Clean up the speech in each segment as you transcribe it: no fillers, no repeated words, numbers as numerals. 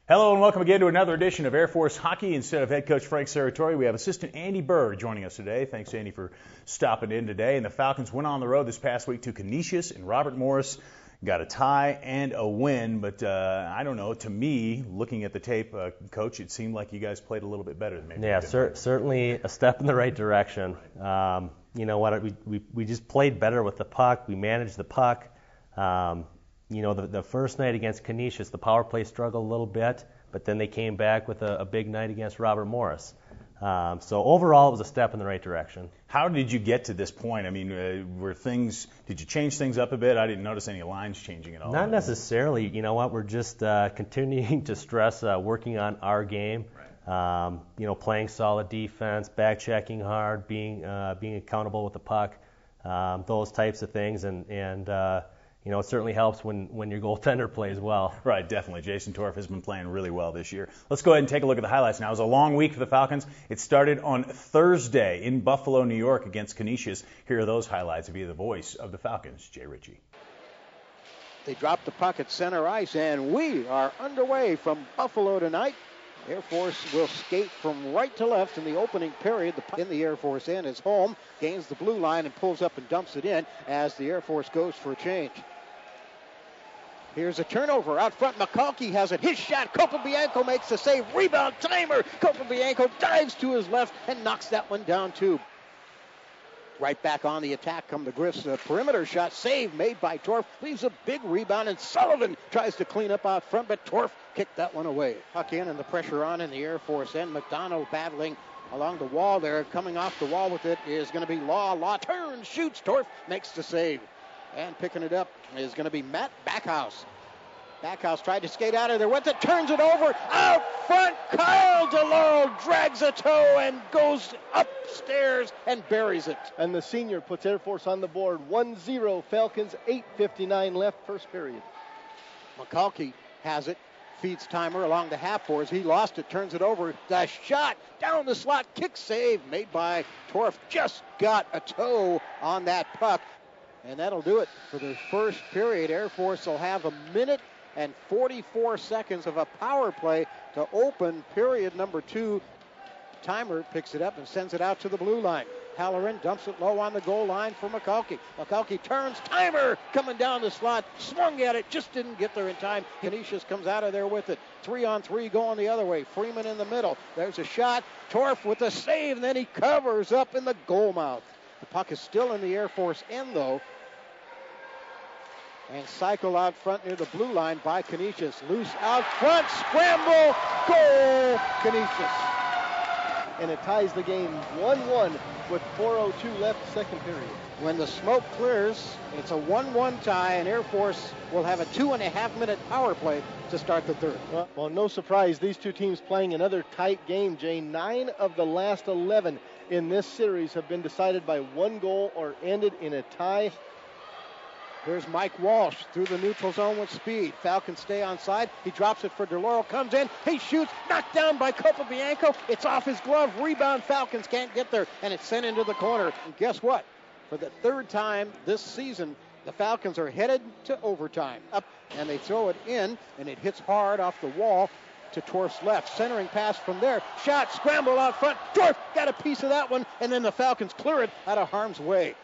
Hello and welcome again to another edition of Air Force Hockey. Instead of head coach Frank Serratore, we have assistant Andy Berg joining us today. Thanks, Andy, for stopping in today. And the Falcons went on the road this past week to Canisius, and Robert Morris got a tie and a win. But I don't know, to me, looking at the tape, Coach, it seemed like you guys played a little bit better than maybe. Yeah, certainly a step in the right direction. You know what? We just played better with the puck. We managed the puck. You know, the first night against Canisius, the power play struggled a little bit, but then they came back with a big night against Robert Morris. So overall, it was a step in the right direction. How did you get to this point? I mean, did you change things up a bit? I didn't notice any lines changing at all. Not necessarily. You know what? We're just continuing to stress working on our game. Right. You know, playing solid defense, back checking hard, being accountable with the puck, those types of things, and you know, it certainly helps when your goaltender plays well. Right, definitely. Jason Torf has been playing really well this year. Let's go ahead and take a look at the highlights now. It was a long week for the Falcons. It started on Thursday in Buffalo, New York against Canisius. Here are those highlights via the voice of the Falcons, Jay Ritchie. They dropped the puck at center ice, and we are underway from Buffalo tonight. Air Force will skate from right to left in the opening period. The puck in the Air Force end is home, gains the blue line and pulls up and dumps it in as the Air Force goes for a change. Here's a turnover out front. McCalkey has it. His shot. Copobianco makes the save. Rebound timer. Copobianco dives to his left and knocks that one down too. Right back on the attack come the Griffs. A perimeter shot save made by Torf. Leaves a big rebound, and Sullivan tries to clean up out front, but Torf kicked that one away. Puck in and the pressure on in the Air Force end. McDonald battling along the wall there. Coming off the wall with it is going to be Law. Law turns, shoots. Torf makes the save. And picking it up is going to be Matt Backhouse. Backhouse tried to skate out of there with it, turns it over. Out front, Kyle DeLauro drags a toe and goes upstairs and buries it. And the senior puts Air Force on the board. 1-0 Falcons, 8:59 left, first period. McCalkey has it, feeds timer along the half boards. He lost it, turns it over. The shot down the slot, kick save made by Torf. Just got a toe on that puck. And that'll do it for the first period. Air Force will have a minute and 44 seconds of a power play to open period number 2. Timer picks it up and sends it out to the blue line. Halloran dumps it low on the goal line for McCalkey. McCalkey turns, Timer coming down the slot, swung at it, just didn't get there in time. Canisius comes out of there with it. 3-on-3 going the other way. Freeman in the middle. There's a shot. Torf with a save, and then he covers up in the goal mouth. The puck is still in the Air Force end, though. And cycle out front near the blue line by Canisius. Loose out front, scramble, goal, Canisius. And it ties the game 1-1 with 4:02 left, second period. When the smoke clears, it's a 1-1 tie, and Air Force will have a 2.5-minute power play to start the third. Well, no surprise, these two teams playing another tight game, Jay. 9 of the last 11 in this series have been decided by one goal or ended in a tie. Here's Mike Walsh through the neutral zone with speed. Falcons stay on side. He drops it for DeLauro. Comes in. He shoots. Knocked down by Copobianco. It's off his glove. Rebound. Falcons can't get there. And it's sent into the corner. And guess what? For the third time this season, the Falcons are headed to overtime. Up, and they throw it in, and it hits hard off the wall to Torf's left. Centering pass from there. Shot. Scramble out front. Torf got a piece of that one. And then the Falcons clear it out of harm's way.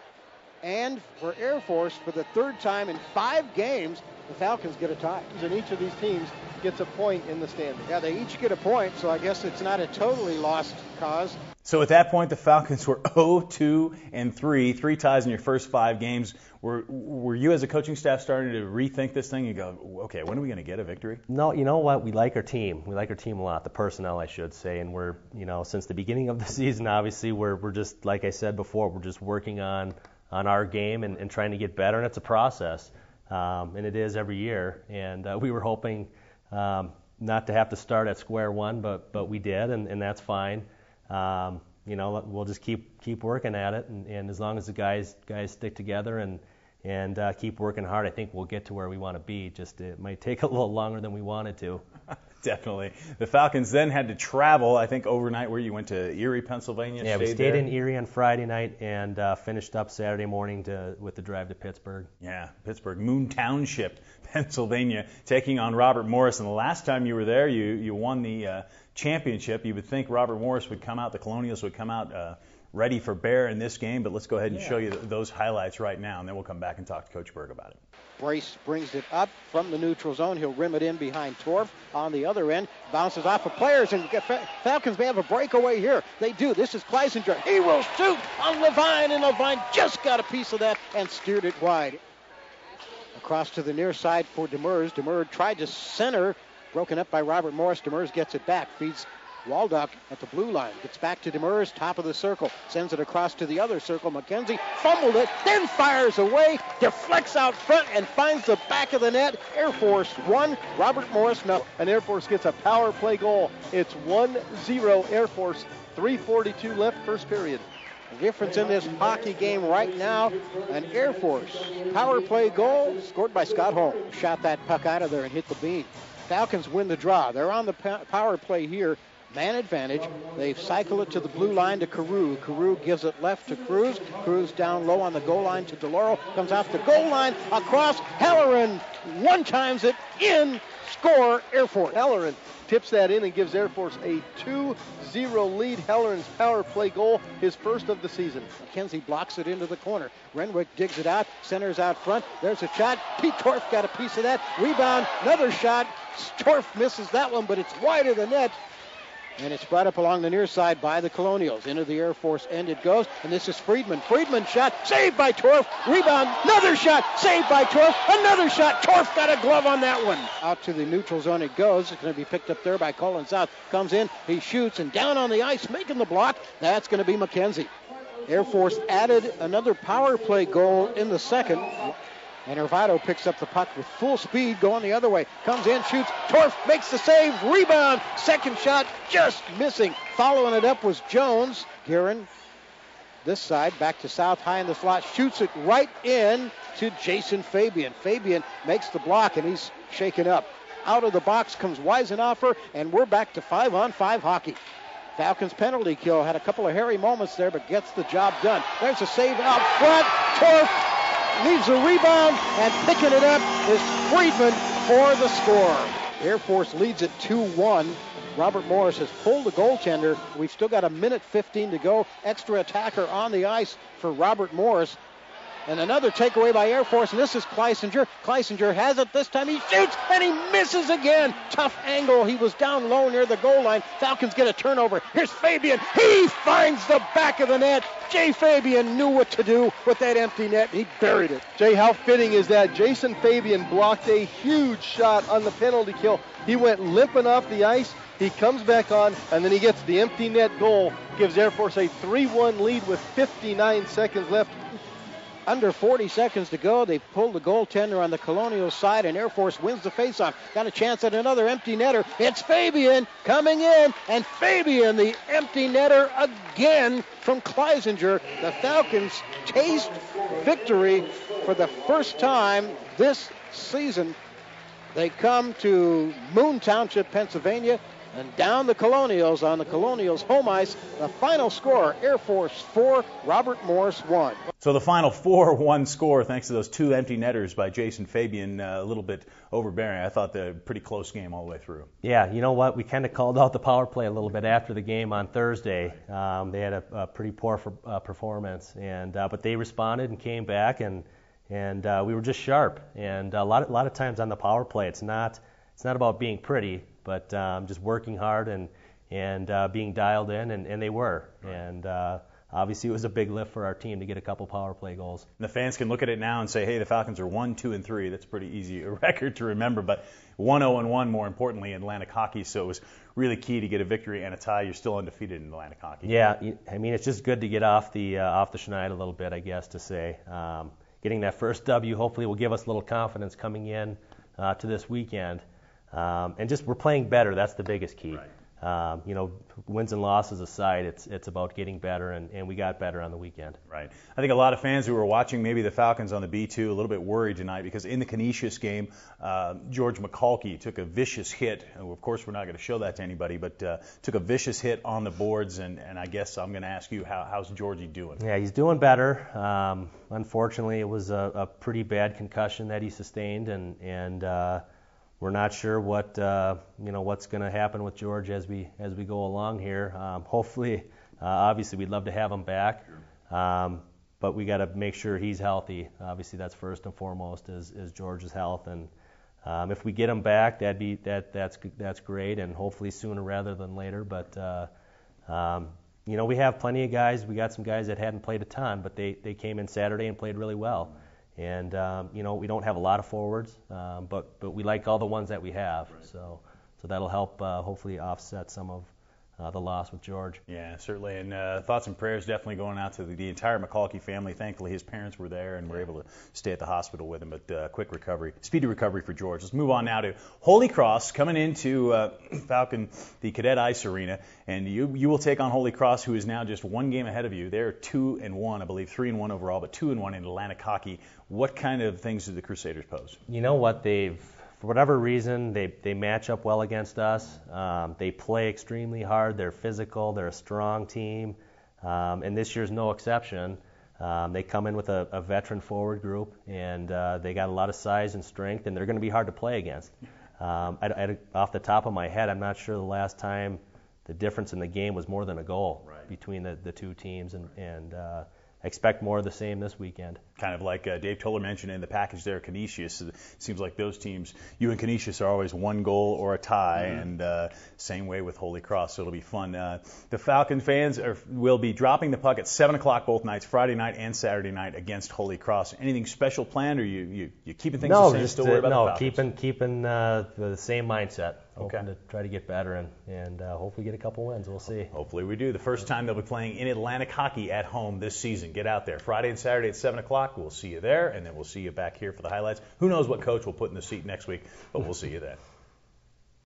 And for Air Force, for the third time in 5 games, the Falcons get a tie. And each of these teams gets a point in the standings. Yeah, they each get a point, so I guess it's not a totally lost cause. So at that point, the Falcons were 0-2-3, 3 ties in your first 5 games. Were you as a coaching staff starting to rethink this thing? You go, okay, when are we going to get a victory? No, you know what? We like our team. We like our team a lot, the personnel, I should say. And we're, you know, since the beginning of the season, obviously, we're just, like I said before, we're just working on our game and trying to get better, and it's a process, and it is every year. And we were hoping not to have to start at square one, but we did, and that's fine. You know, we'll just keep working at it, and as long as the guys stick together and keep working hard. I think we'll get to where we want to be. Just it might take a little longer than we wanted to. Definitely. The Falcons then had to travel, I think, overnight. Where you went to Erie, Pennsylvania. Yeah, we stayed there in Erie on Friday night and finished up Saturday morning with the drive to Pittsburgh. Yeah, Pittsburgh, Moon Township, Pennsylvania, taking on Robert Morris. And the last time you were there, you won the championship. You would think Robert Morris would come out, the Colonials would come out ready for bear in this game, but let's go ahead and show you those highlights right now, and then we'll come back and talk to Coach Berg about it. Brace brings it up from the neutral zone. He'll rim it in behind Torf. On the other end, bounces off of players, and Falcons may have a breakaway here. They do. This is Kleisinger. He will shoot on Levine, and Levine just got a piece of that and steered it wide. Across to the near side for Demers. Demers tried to center, broken up by Robert Morris. Demers gets it back, feeds Waldock at the blue line. Gets back to Demers, top of the circle. Sends it across to the other circle. McKenzie fumbled it, then fires away, deflects out front, and finds the back of the net. Air Force 1, Robert Morris 0. And Air Force gets a power play goal. It's 1-0 Air Force. 3:42 left, first period. The difference in this hockey game right now, an Air Force power play goal scored by Scott Holmes. Shot that puck out of there and hit the beam. Falcons win the draw. They're on the power play here. Man advantage. They cycle it to the blue line to Carew. Carew gives it left to Cruz. Cruz down low on the goal line to DeLauro. Comes off the goal line across. Halloran one-times it in. Score Air Force. Halloran tips that in and gives Air Force a 2-0 lead. Halloran's power play goal, his first of the season. McKenzie blocks it into the corner. Renwick digs it out. Centers out front. There's a shot. Pete Torf got a piece of that. Rebound. Another shot. Torf misses that one, but it's wide of the net. And it's brought up along the near side by the Colonials. Into the Air Force end it goes. And this is Friedman. Friedman shot. Saved by Torf. Rebound. Another shot. Saved by Torf. Another shot. Torf got a glove on that one. Out to the neutral zone it goes. It's going to be picked up there by Colin South. Comes in. He shoots. And down on the ice making the block. That's going to be McKenzie. Air Force added another power play goal in the second. And Hervado picks up the puck with full speed going the other way. Comes in, shoots. Torf makes the save. Rebound. Second shot just missing. Following it up was Jones. Guerin, this side, back to South high in the slot. Shoots it right in to Jason Fabian. Fabian makes the block, and he's shaken up. Out of the box comes Weisenhofer, and we're back to 5-on-5 hockey. Falcons penalty kill. Had a couple of hairy moments there, but gets the job done. There's a save out front. Torf leaves a rebound, and picking it up is Friedman for the score. Air Force leads it 2-1. Robert Morris has pulled the goaltender. We've still got 1:15 to go. Extra attacker on the ice for Robert Morris. And another takeaway by Air Force, and this is Kleisinger. Kleisinger has it. This time he shoots, and he misses again. Tough angle. He was down low near the goal line. Falcons get a turnover. Here's Fabian. He finds the back of the net. Jay Fabian knew what to do with that empty net. He buried it. Jay, how fitting is that? Jason Fabian blocked a huge shot on the penalty kill. He went limping off the ice. He comes back on, and then he gets the empty net goal. Gives Air Force a 3-1 lead with 59 seconds left. Under 40 seconds to go. They pulled the goaltender on the Colonial side, and Air Force wins the faceoff. Got a chance at another empty netter. It's Fabian coming in, and Fabian, the empty netter again from Kleisinger. The Falcons taste victory for the first time this season. They come to Moon Township, Pennsylvania, and down the Colonials on the Colonials' home ice. The final score, Air Force 4, Robert Morris 1. So the final 4-1 score, thanks to those two empty netters by Jason Fabian, a little bit overbearing. I thought the pretty close game all the way through. Yeah, you know what? We kind of called out the power play a little bit after the game on Thursday. They had a pretty poor performance, and but they responded and came back, and we were just sharp. And a lot of times on the power play, it's not about being pretty, but just working hard and being dialed in, and they were. And obviously it was a big lift for our team to get a couple power play goals. The fans can look at it now and say, hey, the Falcons are 1-2-3. That's a pretty easy record to remember, but 1-0-1 more importantly in Atlantic hockey, so it was really key to get a victory and a tie. You're still undefeated in Atlantic hockey. Yeah, I mean, it's just good to get off the schneid a little bit, I guess, to say. Getting that first W hopefully will give us a little confidence coming in to this weekend. And just we're playing better. That's the biggest key. Right. wins and losses aside, it's about getting better, and we got better on the weekend. Right. I think a lot of fans who were watching maybe the Falcons on the B2 a little bit worried tonight because in the Canisius game, George McCulkey took a vicious hit. Of course, we're not going to show that to anybody, but took a vicious hit on the boards, and I guess I'm going to ask you, how's Georgie doing? Yeah, he's doing better. Unfortunately, it was a pretty bad concussion that he sustained, and we're not sure what's going to happen with George as we go along here. Hopefully, obviously, we'd love to have him back, but we got to make sure he's healthy. Obviously, that's first and foremost is George's health, and if we get him back, that's great, and hopefully sooner rather than later. But we have plenty of guys. We got some guys that hadn't played a ton, but they came in Saturday and played really well. And we don't have a lot of forwards, but we like all the ones that we have. Right. So that'll help hopefully offset some of the loss with George. Yeah, certainly. And thoughts and prayers definitely going out to the entire McCulkey family. Thankfully, his parents were there and were able to stay at the hospital with him. But speedy recovery for George. Let's move on now to Holy Cross coming into Falcon, the Cadet Ice Arena. And you will take on Holy Cross, who is now just one game ahead of you. They're 2-1, I believe, 3-1 overall, but 2-1 in Atlantic hockey. What kind of things do the Crusaders pose? You know what? For whatever reason, they match up well against us. They play extremely hard. They're physical. They're a strong team. And this year's no exception. They come in with a veteran forward group, and they got a lot of size and strength, and they're going to be hard to play against. Off the top of my head, I'm not sure the last time the difference in the game was more than a goal between the two teams, and expect more of the same this weekend. Kind of like Dave Toller mentioned in the package there, Canisius. It seems like those teams, you and Canisius, are always one goal or a tie, and same way with Holy Cross, so it'll be fun. The Falcon fans will be dropping the puck at 7 o'clock both nights, Friday night and Saturday night, against Holy Cross. Anything special planned, or you keeping things the same? Just still worried about the Falcons? keeping the same mindset. Okay. Hoping to try to get better and hopefully get a couple wins. We'll see. Hopefully we do. The first time they'll be playing in Atlantic hockey at home this season. Get out there. Friday and Saturday at 7 o'clock. We'll see you there, and then we'll see you back here for the highlights. Who knows what coach will put in the seat next week, but we'll see you then.